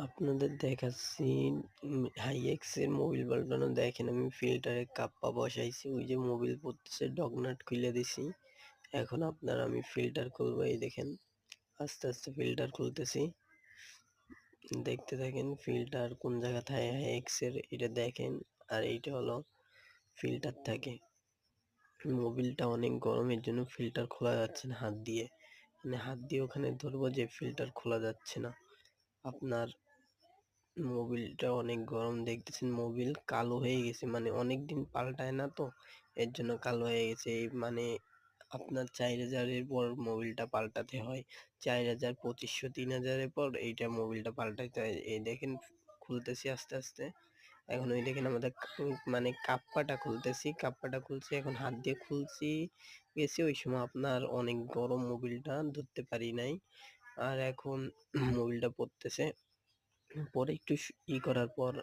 আপনাদের দেখাচ্ছি হাইএক্স এর মোবিল পাল্টানো। দেখেন আমি ফিল্টারে কাপ্পা বসাইছি, ওই যে মোবিল পড়তেছে, ডগনাট খুলে দিছি। এখন আমি ফিল্টার খুলবো। এই দেখেন আস্তে আস্তে ফিল্টার খুলতেছি, দেখতে থাকেন ফিল্টার কোন জায়গা থাকে হাইএক্স এর, এটা দেখেন। আর এইটা হলো ফিল্টার থাকে। মোবিলটা অনেক গরমের জন্য ফিল্টার খোলা যাচ্ছে না হাত দিয়ে, মানে হাত দিয়ে ওখানে ধরবো যে ফিল্টার খোলা যাচ্ছে না। আপনার মোবিলটা অনেক গরম, দেখতেছেন মোবিল কালো হয়ে গেছে, মানে অনেকদিন পাল্টায় না তো, এর জন্য কালো হয়ে গেছে। এই মানে আপনার 4000-এর পর মোবিলটা পাল্টাতে হয়, 4000, 2500, 3000-এর পর এইটা মোবিলটা পাল্টাতে হয়। এই দেখেন খুলতেছি আস্তে আস্তে। এখন ওই দেখেন আমাদের মানে কাপ্পাটা খুলতেছি, কাপ্পাটা খুলছি, এখন হাত দিয়ে খুলছি গেছি, ওই সময় আপনার অনেক গরম, মোবিলটা ধরতে পারি নাই। আর এখন মোবিলটা পড়তেছে, পরে একটু করার পর